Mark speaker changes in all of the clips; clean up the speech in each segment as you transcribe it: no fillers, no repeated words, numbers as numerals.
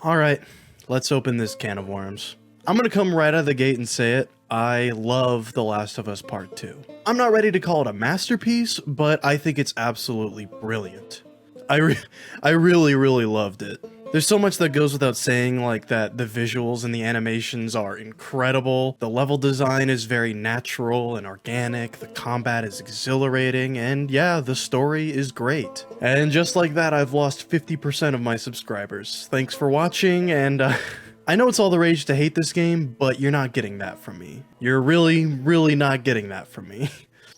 Speaker 1: Alright, let's open this can of worms. I'm gonna come right out of the gate and say it. I love The Last of Us Part 2. I'm not ready to call it a masterpiece, but I think it's absolutely brilliant. I really loved it. There's so much that goes without saying, like that the visuals and the animations are incredible, the level design is very natural and organic, the combat is exhilarating, and yeah, the story is great. And just like that, I've lost 50% of my subscribers. Thanks for watching, and I know it's all the rage to hate this game, but you're not getting that from me. You're really not getting that from me.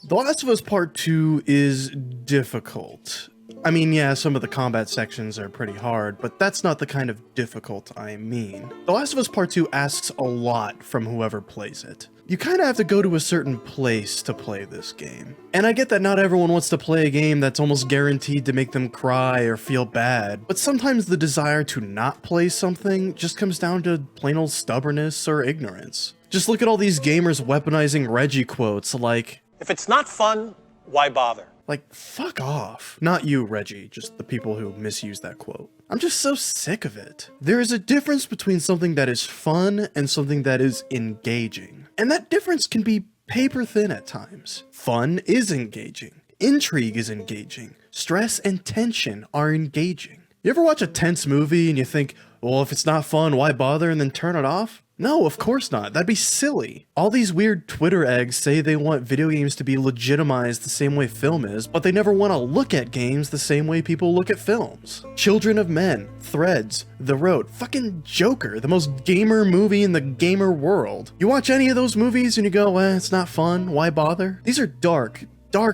Speaker 1: The Last of Us Part 2 is difficult. I mean, yeah, some of the combat sections are pretty hard, but that's not the kind of difficult I mean. The Last of Us Part 2 asks a lot from whoever plays it. You kinda have to go to a certain place to play this game. And I get that not everyone wants to play a game that's almost guaranteed to make them cry or feel bad, but sometimes the desire to not play something just comes down to plain old stubbornness or ignorance. Just look at all these gamers weaponizing Reggie quotes like,
Speaker 2: "If it's not fun, why bother?"
Speaker 1: Like, fuck off. Not you, Reggie, just the people who misuse that quote. I'm just so sick of it. There is a difference between something that is fun and something that is engaging. And that difference can be paper thin at times. Fun is engaging. Intrigue is engaging. Stress and tension are engaging. You ever watch a tense movie and you think, well, if it's not fun, why bother, and then turn it off? No, of course not. That'd be silly. All these weird Twitter eggs say they want video games to be legitimized the same way film is, but they never want to look at games the same way people look at films. Children of Men, Threads, The Road, fucking Joker, the most gamer movie in the gamer world. You watch any of those movies and you go, it's not fun, why bother? These are dark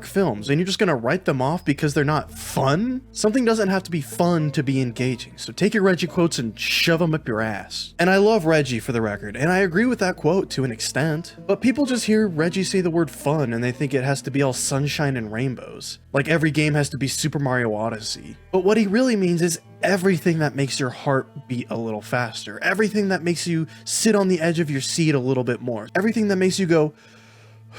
Speaker 1: films, and you're just gonna write them off because they're not fun? Something doesn't have to be fun to be engaging, so take your Reggie quotes and shove them up your ass. And I love Reggie, for the record, and I agree with that quote to an extent, but people just hear Reggie say the word fun and they think it has to be all sunshine and rainbows. Like every game has to be Super Mario Odyssey. But what he really means is everything that makes your heart beat a little faster, everything that makes you sit on the edge of your seat a little bit more, everything that makes you go,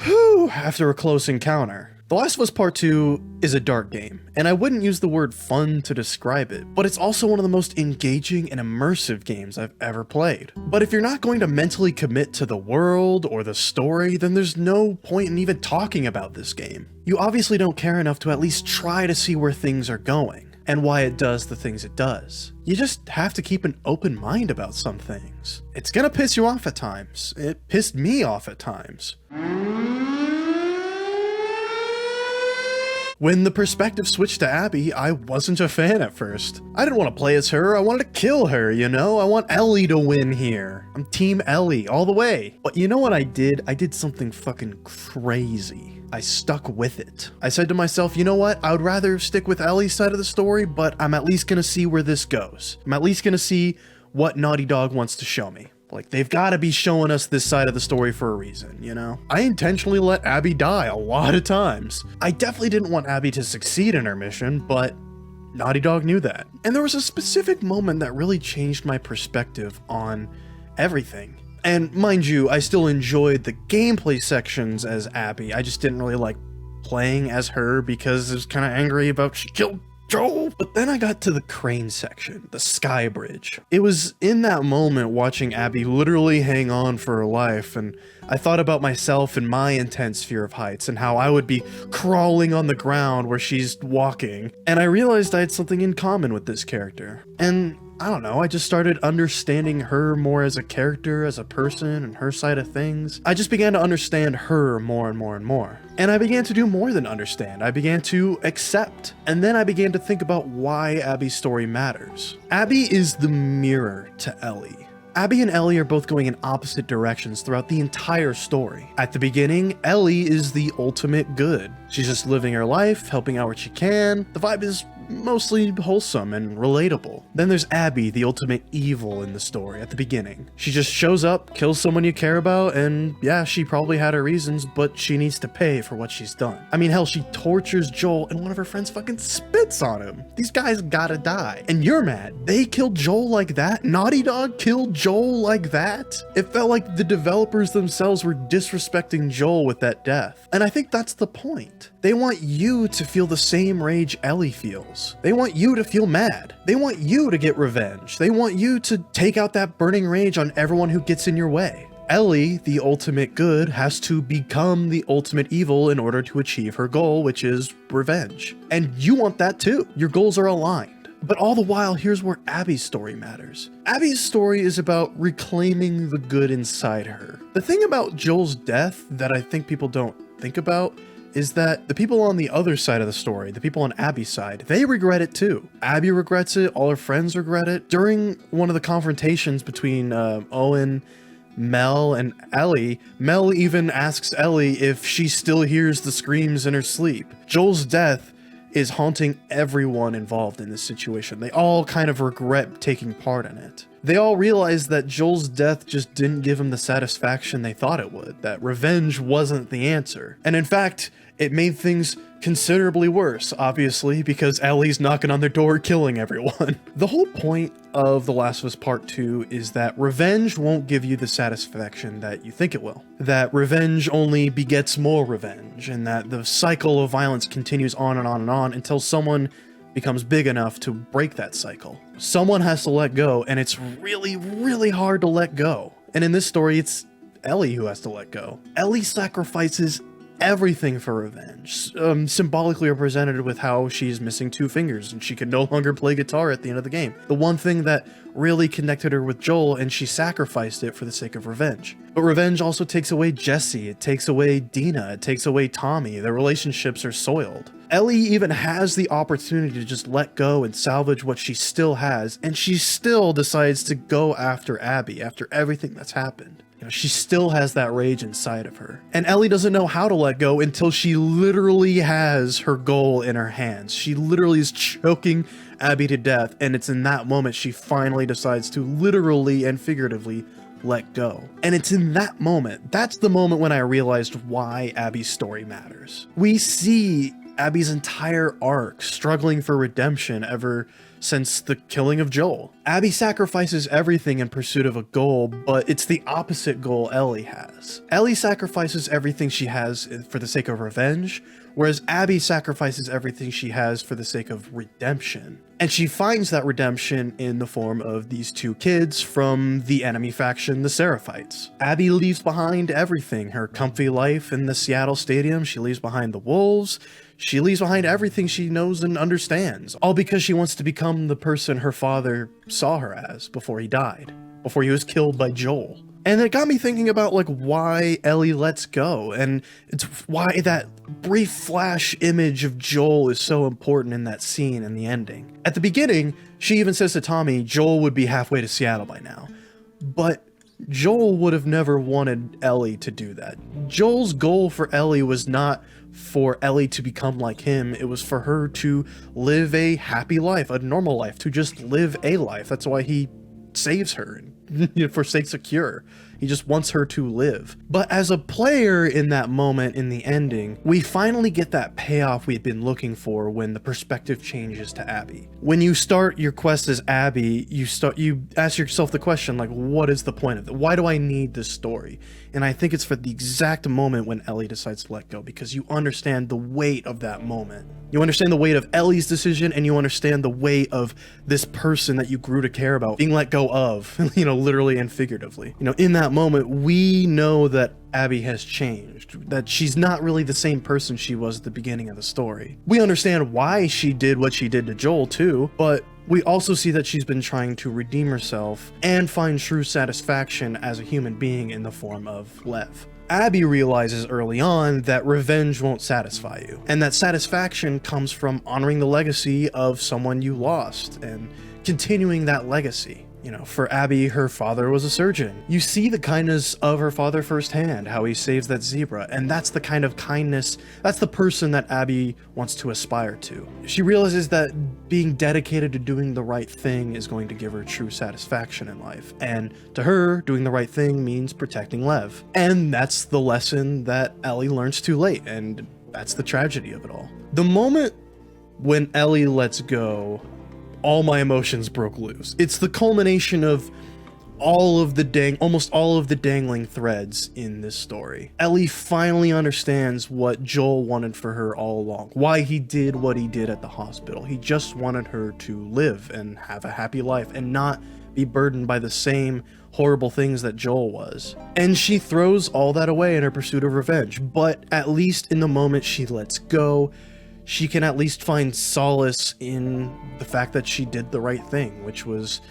Speaker 1: whew, after a close encounter. The Last of Us Part 2 is a dark game, and I wouldn't use the word fun to describe it, but it's also one of the most engaging and immersive games I've ever played. But if you're not going to mentally commit to the world or the story, then there's no point in even talking about this game. You obviously don't care enough to at least try to see where things are going, and why it does the things it does. You just have to keep an open mind about some things. It's gonna piss you off at times. It pissed me off at times. When the perspective switched to Abby, I wasn't a fan at first. I didn't want to play as her, I wanted to kill her, you know? I want Ellie to win here. I'm Team Ellie, all the way. But you know what I did? I did something fucking crazy. I stuck with it. I said to myself, you know what? I would rather stick with Ellie's side of the story, but I'm at least gonna see where this goes. I'm at least gonna see what Naughty Dog wants to show me. Like, they've got to be showing us this side of the story for a reason, you know? I intentionally let Abby die a lot of times. I definitely didn't want Abby to succeed in her mission, but Naughty Dog knew that. And there was a specific moment that really changed my perspective on everything. And mind you, I still enjoyed the gameplay sections as Abby. I just didn't really like playing as her because I was kind of angry about she killed Joel. But then I got to the crane section, the sky bridge. It was in that moment watching Abby literally hang on for her life, and I thought about myself and my intense fear of heights and how I would be crawling on the ground where she's walking. And I realized I had something in common with this character. And I don't know, I just started understanding her more as a character, as a person, and her side of things. I just began to understand her more and more and more. And I began to do more than understand. I began to accept. And then I began to think about why Abby's story matters. Abby is the mirror to Ellie. Abby and Ellie are both going in opposite directions throughout the entire story. At the beginning, Ellie is the ultimate good. She's just living her life, helping out where she can. The vibe is mostly wholesome and relatable. Then there's Abby, the ultimate evil in the story at the beginning. She just shows up, kills someone you care about, and yeah, she probably had her reasons, but she needs to pay for what she's done. I mean, hell, she tortures Joel and one of her friends fucking spits on him. These guys gotta die. And you're mad. They killed Joel like that? Naughty Dog killed Joel like that? It felt like the developers themselves were disrespecting Joel with that death. And I think that's the point. want. They want you to feel the same rage Ellie feels. They want you to feel mad. They want you to get revenge. They want you to take out that burning rage on everyone who gets in your way. Ellie, the ultimate good, has to become the ultimate evil in order to achieve her goal, which is revenge. And you want that too. Your goals are aligned. But all the while, here's where Abby's story matters. Abby's story is about reclaiming the good inside her. The thing about Joel's death that I think people don't think about is that the people on the other side of the story, the people on Abby's side, they regret it too. Abby regrets it, all her friends regret it. During one of the confrontations between Owen, Mel, and Ellie, Mel even asks Ellie if she still hears the screams in her sleep. Joel's death is haunting everyone involved in this situation. They all kind of regret taking part in it. They all realize that Joel's death just didn't give them the satisfaction they thought it would, that revenge wasn't the answer. And in fact, it made things considerably worse, obviously, because Ellie's knocking on their door killing everyone. The whole point of The Last of Us Part 2 is that revenge won't give you the satisfaction that you think it will. That revenge only begets more revenge, and that the cycle of violence continues on and on and on until someone becomes big enough to break that cycle. Someone has to let go, and it's really, really hard to let go. And in this story, it's Ellie who has to let go. Ellie sacrifices everything for revenge, symbolically represented with how she's missing 2 fingers and she can no longer play guitar at the end of the game. The one thing that really connected her with Joel, and she sacrificed it for the sake of revenge. But revenge also takes away Jesse, it takes away Dina, it takes away Tommy. Their relationships are soiled. Ellie even has the opportunity to just let go and salvage what she still has, and she still decides to go after Abby after everything that's happened. You know, she still has that rage inside of her. And Ellie doesn't know how to let go until she literally has her goal in her hands. She literally is choking Abby to death, and it's in that moment she finally decides to literally and figuratively let go. And it's in that moment, that's the moment when I realized why Abby's story matters. We see Abby's entire arc struggling for redemption ever since the killing of Joel. Abby sacrifices everything in pursuit of a goal, but it's the opposite goal Ellie has. Ellie sacrifices everything she has for the sake of revenge, whereas Abby sacrifices everything she has for the sake of redemption. And she finds that redemption in the form of these 2 kids from the enemy faction, the Seraphites. Abby leaves behind everything, her comfy life in the Seattle Stadium, she leaves behind the Wolves, she leaves behind everything she knows and understands, all because she wants to become the person her father saw her as before he died, before he was killed by Joel. And it got me thinking about like why Ellie lets go, and it's why that brief flash image of Joel is so important in that scene and the ending. At the beginning, she even says to Tommy, Joel would be halfway to Seattle by now. But Joel would have never wanted Ellie to do that. Joel's goal for Ellie was not for Ellie to become like him, it was for her to live a happy life, a normal life, to just live a life. That's why he saves her and forsakes a cure. He just wants her to live. But as a player in that moment in the ending, we finally get that payoff we had been looking for when the perspective changes to Abby. When you start your quest as Abby, you ask yourself the question, like, what is the point of it? Why do I need this story? And I think it's for the exact moment when Ellie decides to let go, because you understand the weight of that moment. You understand the weight of Ellie's decision, and you understand the weight of this person that you grew to care about being let go of, literally and figuratively. In that moment, we know that Abby has changed, that she's not really the same person she was at the beginning of the story. We understand why she did what she did to Joel too, but we also see that she's been trying to redeem herself and find true satisfaction as a human being in the form of Lev. Abby realizes early on that revenge won't satisfy you, and that satisfaction comes from honoring the legacy of someone you lost and continuing that legacy. For Abby, her father was a surgeon. You see the kindness of her father firsthand, how he saves that zebra, and that's the kind of kindness, that's the person that Abby wants to aspire to. She realizes that being dedicated to doing the right thing is going to give her true satisfaction in life, and to her, doing the right thing means protecting Lev. And that's the lesson that Ellie learns too late, and that's the tragedy of it all. The moment when Ellie lets go, all my emotions broke loose. It's the culmination of almost all of the dangling threads in this story. Ellie finally understands what Joel wanted for her all along, why he did what he did at the hospital. He just wanted her to live and have a happy life and not be burdened by the same horrible things that Joel was. And she throws all that away in her pursuit of revenge, but at least in the moment she lets go, she can at least find solace in the fact that she did the right thing, which was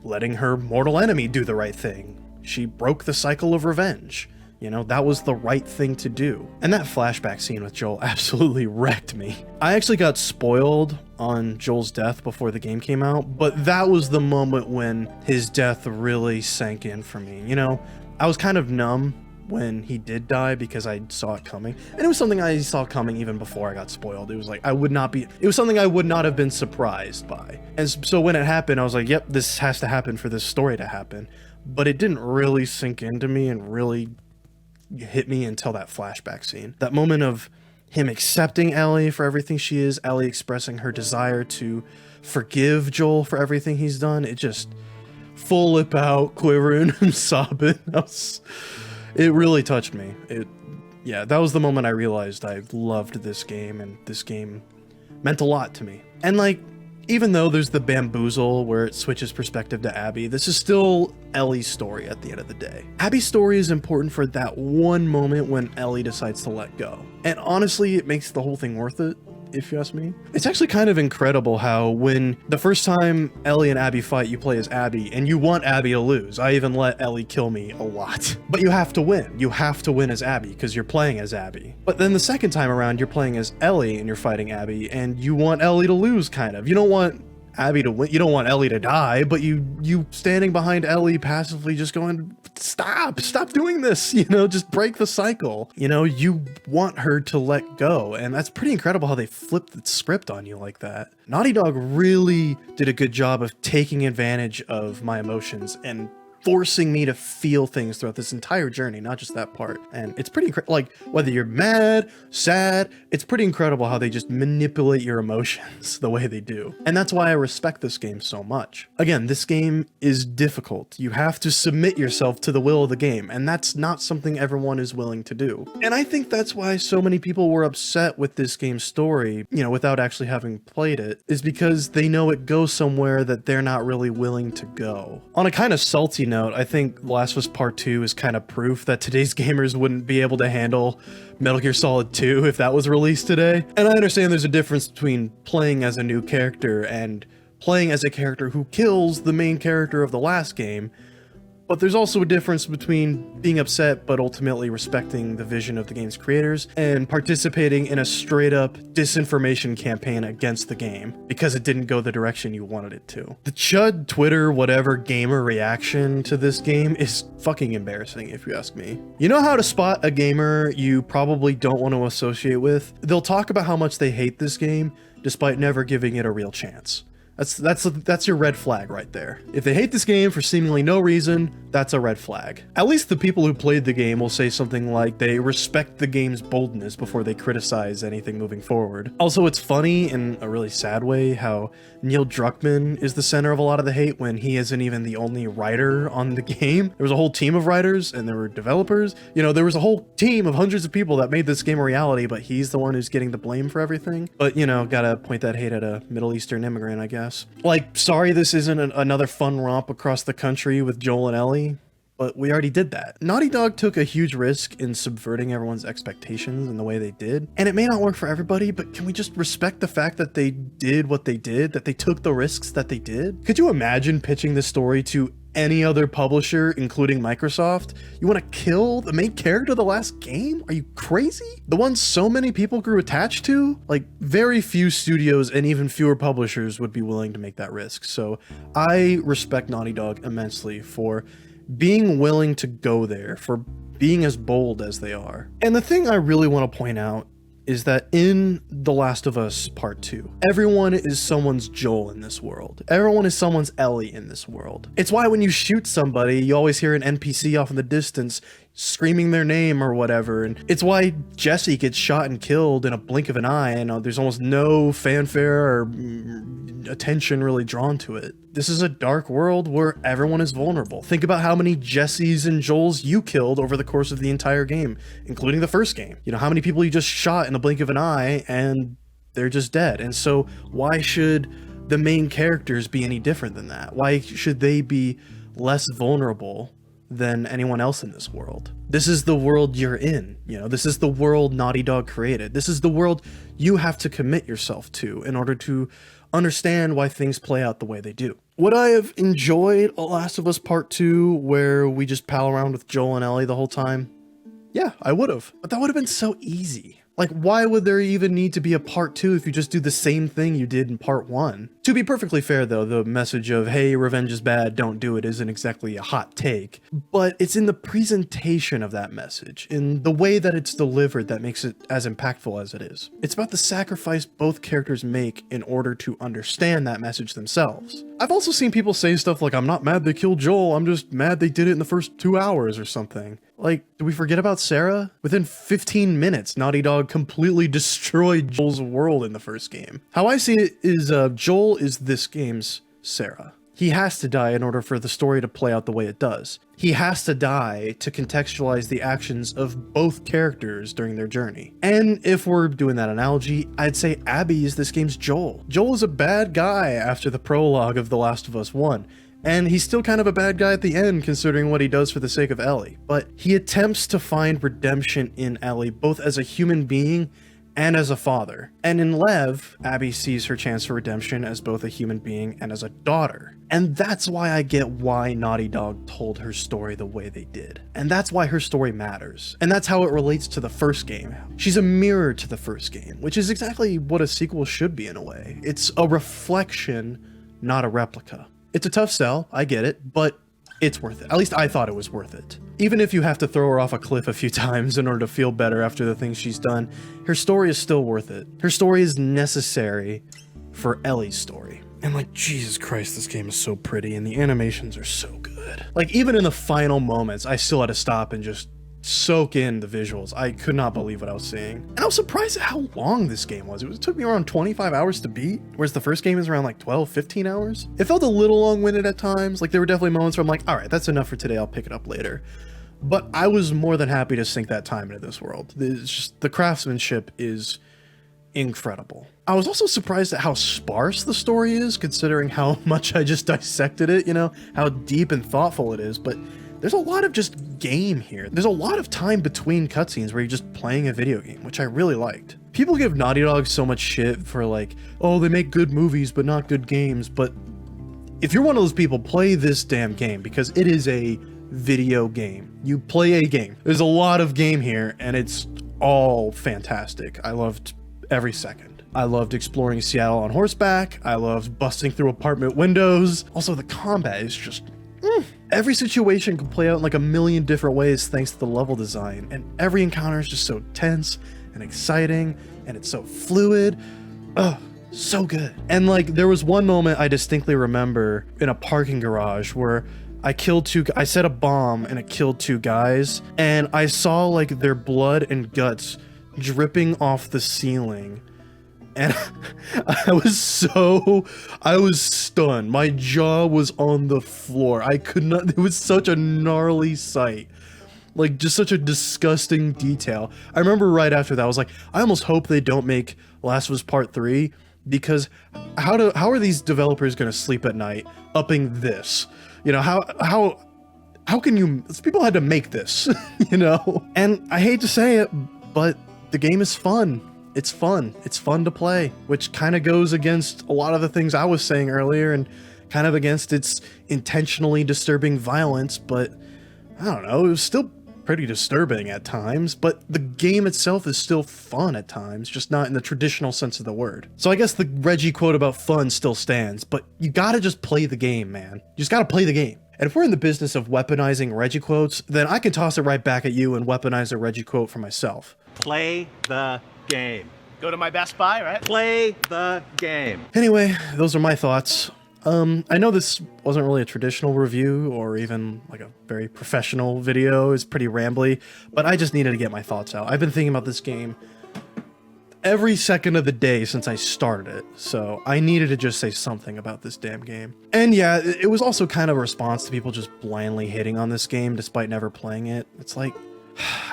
Speaker 1: letting her mortal enemy do the right thing. She broke the cycle of revenge. You know, that was the right thing to do. And that flashback scene with Joel absolutely wrecked me. I actually got spoiled on Joel's death before the game came out, but that was the moment when his death really sank in for me. You know, I was kind of numb when he did die because I saw it coming, and it was something I saw coming even before I got spoiled. It was like it was something I would not have been surprised by. And so when it happened, I was like, yep, this has to happen for this story to happen. But it didn't really sink into me and really hit me until that flashback scene. That moment of him accepting Ellie for everything she is, Ellie expressing her desire to forgive Joel for everything he's done. It just full lip out, quivering and sobbing. It really touched me. Yeah, that was the moment I realized I loved this game, and this game meant a lot to me. And like, even though there's the bamboozle where it switches perspective to Abby, this is still Ellie's story at the end of the day. Abby's story is important for that one moment when Ellie decides to let go. And honestly, it makes the whole thing worth it, if you ask me. It's actually kind of incredible how when the first time Ellie and Abby fight, you play as Abby, and you want Abby to lose. I even let Ellie kill me a lot. But you have to win. You have to win as Abby because you're playing as Abby. But then the second time around, you're playing as Ellie and you're fighting Abby, and you want Ellie to lose, kind of. You don't want Abby to win. You don't want Ellie to die, but you standing behind Ellie passively just going, stop doing this, you know, just break the cycle. You know, you want her to let go, and that's pretty incredible how they flipped the script on you like that. Naughty Dog really did a good job of taking advantage of my emotions and forcing me to feel things throughout this entire journey, not just that part. And it's pretty like, whether you're mad, sad, it's pretty incredible how they just manipulate your emotions the way they do. And that's why I respect this game so much. Again, this game is difficult. You have to submit yourself to the will of the game, and that's not something everyone is willing to do. And I think that's why so many people were upset with this game's story, you know, without actually having played it, is because they know it goes somewhere that they're not really willing to go. On a kind of salty note, I think Last of Us Part 2 is kind of proof that today's gamers wouldn't be able to handle Metal Gear Solid 2 if that was released today. And I understand there's a difference between playing as a new character and playing as a character who kills the main character of the last game, but there's also a difference between being upset but ultimately respecting the vision of the game's creators and participating in a straight up disinformation campaign against the game because it didn't go the direction you wanted it to. The Chud, Twitter, whatever gamer reaction to this game is fucking embarrassing if you ask me. You know how to spot a gamer you probably don't want to associate with? They'll talk about how much they hate this game despite never giving it a real chance. That's your red flag right there. If they hate this game for seemingly no reason, that's a red flag. At least the people who played the game will say something like they respect the game's boldness before they criticize anything moving forward. Also, it's funny in a really sad way how Neil Druckmann is the center of a lot of the hate when he isn't even the only writer on the game. There was a whole team of writers and there were developers. You know, there was a whole team of hundreds of people that made this game a reality, but he's the one who's getting the blame for everything. But, you know, gotta point that hate at a Middle Eastern immigrant, I guess. Like, sorry this isn't another fun romp across the country with Joel and Ellie, but we already did that. Naughty Dog took a huge risk in subverting everyone's expectations in the way they did, and it may not work for everybody, but can we just respect the fact that they did what they did, that they took the risks that they did? Could you imagine pitching this story to any other publisher, including Microsoft? You want to kill the main character of the last game? Are you crazy? The one so many people grew attached to? Like, very few studios and even fewer publishers would be willing to make that risk. So I respect Naughty Dog immensely for being willing to go there, for being as bold as they are. And the thing I really want to point out is that in The Last of Us Part 2, everyone is someone's Joel in this world. Everyone is someone's Ellie in this world. It's why when you shoot somebody, you always hear an NPC off in the distance screaming their name or whatever. And it's why Jesse gets shot and killed in a blink of an eye, and there's almost no fanfare or attention really drawn to it. This is a dark world where everyone is vulnerable. Think about how many Jessies and Joels you killed over the course of the entire game, including the first game. You know, how many people you just shot in the blink of an eye and they're just dead. And so why should the main characters be any different than that? Why should they be less vulnerable than anyone else in this world? This is the world you're in. You know, this is the world Naughty Dog created. This is the world you have to commit yourself to in order to understand why things play out the way they do. Would I have enjoyed Last of Us Part 2 where we just pal around with Joel and Ellie the whole time? Yeah, I would have. But that would have been so easy. Like, why would there even need to be a part 2 if you just do the same thing you did in part 1? To be perfectly fair though, the message of, hey, revenge is bad, don't do it, isn't exactly a hot take. But it's in the presentation of that message, in the way that it's delivered, that makes it as impactful as it is. It's about the sacrifice both characters make in order to understand that message themselves. I've also seen people say stuff like, I'm not mad they killed Joel, I'm just mad they did it in the first 2 hours or something. Like, do we forget about Sarah? Within 15 minutes, Naughty Dog completely destroyed Joel's world in the first game. How I see it is Joel is this game's Sarah. He has to die in order for the story to play out the way it does. He has to die to contextualize the actions of both characters during their journey. And if we're doing that analogy, I'd say Abby is this game's Joel. Joel is a bad guy after the prologue of The Last of Us 1. And he's still kind of a bad guy at the end, considering what he does for the sake of Ellie. But he attempts to find redemption in Ellie, both as a human being and as a father. And in Lev, Abby sees her chance for redemption as both a human being and as a daughter. And that's why I get why Naughty Dog told her story the way they did. And that's why her story matters. And that's how it relates to the first game. She's a mirror to the first game, which is exactly what a sequel should be in a way. It's a reflection, not a replica. It's a tough sell, I get it, but it's worth it. At least I thought it was worth it. Even if you have to throw her off a cliff a few times in order to feel better after the things she's done, her story is still worth it. Her story is necessary for Ellie's story. And like, Jesus Christ, this game is so pretty and the animations are so good. Like, even in the final moments, I still had to stop and just soak in the visuals. I could not believe what I was seeing. And I was surprised at how long this game was. It took me around 25 hours to beat, whereas the first game is around like 12, 15 hours. It felt a little long-winded at times. Like, there were definitely moments where I'm like, all right, that's enough for today. I'll pick it up later. But I was more than happy to sink that time into this world. It's just, the craftsmanship is incredible. I was also surprised at how sparse the story is, considering how much I just dissected it, you know, how deep and thoughtful it is. But there's a lot of just game here. There's a lot of time between cutscenes where you're just playing a video game, which I really liked. People give Naughty Dog so much shit for like, oh, they make good movies but not good games. But if you're one of those people, play this damn game, because it is a video game. You play a game. There's a lot of game here and it's all fantastic. I loved every second. I loved exploring Seattle on horseback. I loved busting through apartment windows. Also, the combat is just every situation can play out in like a million different ways thanks to the level design, and every encounter is just so tense and exciting, and it's so fluid. So good. And like, there was one moment I distinctly remember in a parking garage where I set a bomb and it killed 2 guys, and I saw like their blood and guts dripping off the ceiling. And I was stunned. My jaw was on the floor. I could not, it was such a gnarly sight. Like, just such a disgusting detail. I remember right after that, I was like, I almost hope they don't make Last of Us Part 3, because how are these developers gonna sleep at night upping this? You know, how can you, people had to make this, you know? And I hate to say it, but the game is fun. It's fun. It's fun to play, which kind of goes against a lot of the things I was saying earlier and kind of against its intentionally disturbing violence, but I don't know, it was still pretty disturbing at times, but the game itself is still fun at times, just not in the traditional sense of the word. So I guess the Reggie quote about fun still stands, but you gotta just play the game, man. You just gotta play the game. And if we're in the business of weaponizing Reggie quotes, then I can toss it right back at you and weaponize a Reggie quote for myself.
Speaker 2: Play the game.
Speaker 3: Go to my Best Buy, right?
Speaker 2: Play the game.
Speaker 1: Anyway, those are my thoughts. I know this wasn't really a traditional review or even like a very professional video. It's pretty rambly, but I just needed to get my thoughts out. I've been thinking about this game every second of the day since I started it, so I needed to just say something about this damn game. And yeah, it was also kind of a response to people just blindly hating on this game despite never playing it. It's like,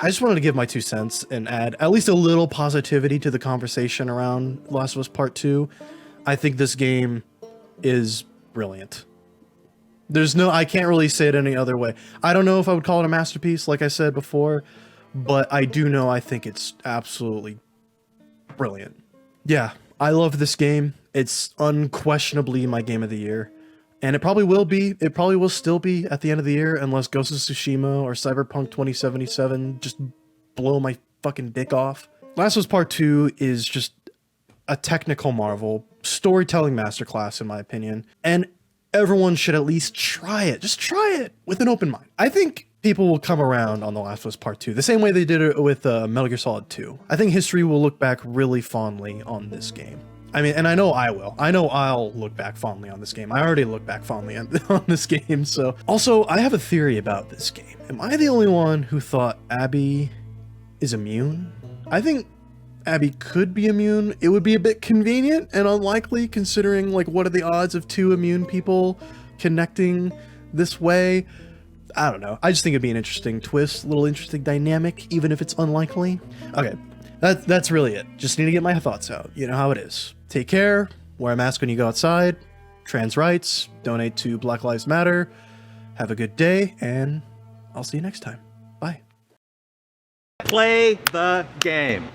Speaker 1: I just wanted to give my 2 cents and add at least a little positivity to the conversation around Last of Us Part 2. I think this game is brilliant. I can't really say it any other way. I don't know if I would call it a masterpiece, like I said before, but I do know I think it's absolutely brilliant. Yeah, I love this game. It's unquestionably my game of the year. And it probably will be. It probably will still be at the end of the year unless Ghost of Tsushima or Cyberpunk 2077 just blow my fucking dick off. Last of Us Part 2 is just a technical marvel, storytelling masterclass in my opinion, and everyone should at least try it. Just try it with an open mind. I think people will come around on The Last of Us Part 2, the same way they did it with Metal Gear Solid 2. I think history will look back really fondly on this game. I mean, and I know I will. I know I'll look back fondly on this game. I already look back fondly on this game, so. Also, I have a theory about this game. Am I the only one who thought Abby is immune? I think Abby could be immune. It would be a bit convenient and unlikely considering, like, what are the odds of 2 immune people connecting this way? I don't know. I just think it'd be an interesting twist, a little interesting dynamic, even if it's unlikely. Okay, that's really it. Just need to get my thoughts out. You know how it is. Take care, wear a mask when you go outside, trans rights, donate to Black Lives Matter, have a good day, and I'll see you next time. Bye.
Speaker 3: Play the game.